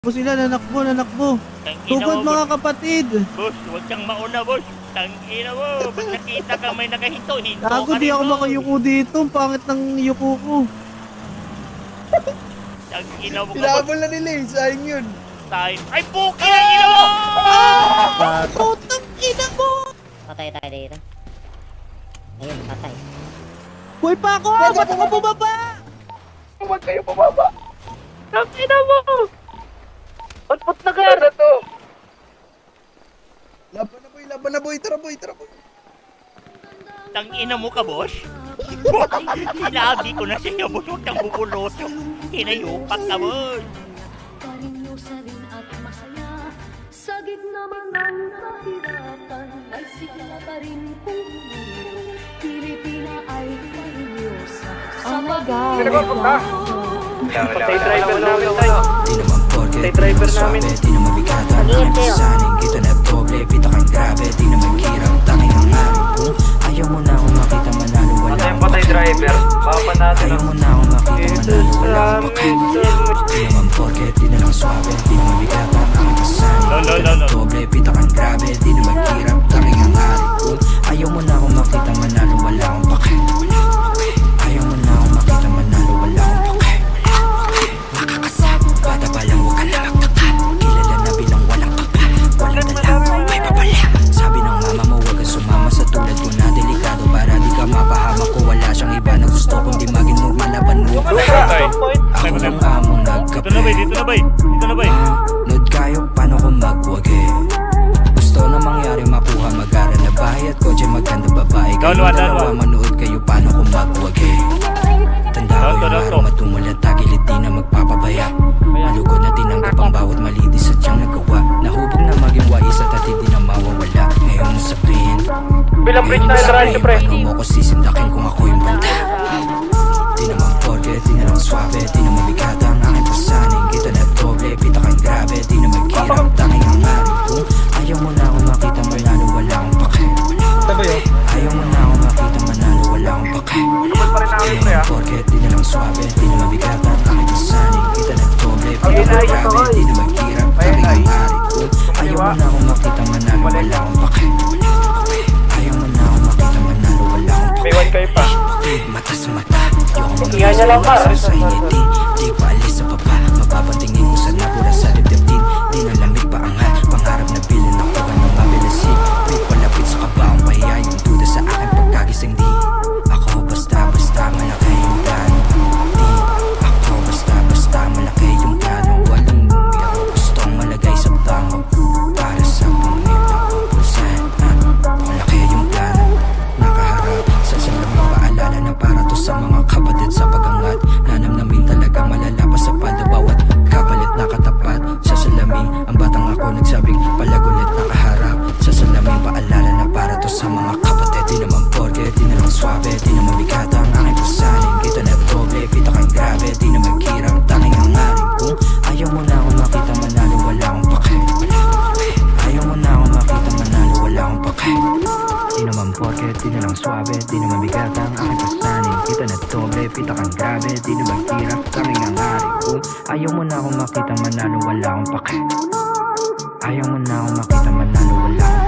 Sila nanakbo. Tugod mga kapatid. Boss, huwag kang mauna, boss. Tangina mo, pag nakita kang may nakahinto, hinto Gago, ka di rin, ako boss. makayuko dito. Ang pangit ng yuko ko. Tangina mo ka, boss. Pinabol na nila eh, sayang yun. Tayo. Ay, puki na ina mo! Putang ina mo! Patay tayo dito. Ayun, patay. Buhay pa ako! Ba't ako bumaba? Huwag kayo pababa. Tangina mo! Putput na ka! Ano to? Laban na boy, tara boy. Tangina mo ka, boss? Sinabi ko na sa iyo, boss, huwag kang bubulot. Hinayupak ka, boss. Karinyosa rin at masaya. Sa gitna man ng kahirapan, may sigla pa rin pumiro. Pilipina ay karinyosa. Oh my God! Sino ba punta? Patay driver namin tayo. Di naman porke, Patay driver namin. di naman bigata. Ang pasaning kita na doble, pita kang grabe. Di naman kirang tanging ang aring. Ayaw mo na akong makita manalo, wala akong Patay driver. Papa natin. Ayaw mo na akong makita manalo, wala akong pakay. Di naman porke, di na lang swabe. Di naman bigata, ang pasaning kita na doble, pita kang grabe. Di naman kirang tanging ang aring. Ayaw mo na akong makita manalo, wala akong pakay. Ayaw mo na akong makita manalo, wala akong pakay. Bata pa lang huwag ka na magtaka. Kilala na bilang walang kaka. Walang dala, may papala. Sabi ng mama mo huwag kang sumama sa tulad ko na delikado. Para di ka mapahamak ko. Wala siyang iba na gusto kundi maging normal laban mo. Ako lang among nagkape. Dito na bay. Nod kayo paano ko magwagi. Gusto na mangyari makuha mag-aral na bahay at kotse maganda babae. Kayo dalawa manood kayo paano ko magwagi. Tanda ko yung araw matumulat tagilid di na magpapabaya. Malugod na tinanggap ang bawat mali di sadyang nagawa. Nahubog na maging wais at di na mawawala. Ngayon mo sabihin Bilang bridge na sabihin paano mo ko sisindakin kung ako yung banta. Di naman porke, di na lang swabe. Di naman bigata ang aking pasaning. Kita na doble, pita kang grabe. Di naman kirang tanging ang aring. Kung ayaw mo na akong makita manalo, wala akong pakay. Ayaw mo na akong makita manalo, wala akong pakay. Di naman porke, di na lang swabe. Di naman bigata ang aking pasaning. Kita na doble, pita kang grabe. Di naman kirang tanging ang aring. Kung ayaw mo na akong makita manalo, wala akong pakay. Ayaw mo na akong makita manalo, wala akong pakay. May 1K pa. Mata sa mata, di ako Tingnan niya lang, par. sa initi. Di pa alis sa baba, mapapatingin ko sa nabura sa dibdib. Di na lamig pa angat, pangarap na bilin ako ka ng mabilisin. Di palapit sa kabaong pahiya yung duda sa akin pagkagising. Di ako basta malaki yung plano. Di ako basta malaki yung plano. Walang lumiyak, gustong malagay sa bango. Para sa panghilang pupusan. Malaki yung plano, nakaharap sa salamin. Paalala na para to sa mga kapatid sa pagangat. Nanamnamin talaga malalapas sa pala bawat kapalit nakatapat sa salamin. Ang batang ako nagsabing palagulit nakaharap sa salamin. Paalala na para to sa mga kapatid. Di naman porke, di na lang swabe. Di naman bigata ang aking pasaning. Kita na doble, pita kang grabe. Di naman kirang tanging ang aring. Kung ayaw mo na akong makita manalo, wala akong pakay. Ayaw mo na akong makita manalo, wala akong pakay. Di naman porke, di na lang swabe. Di naman bigata ang aking pasaning. Kita na doble, pita kang grabe. Di naman kirang tanging ang aring. Kung ayaw mo na akong makita manalo, wala akong pakay. Ayaw mo na akong makita manalo, wala akong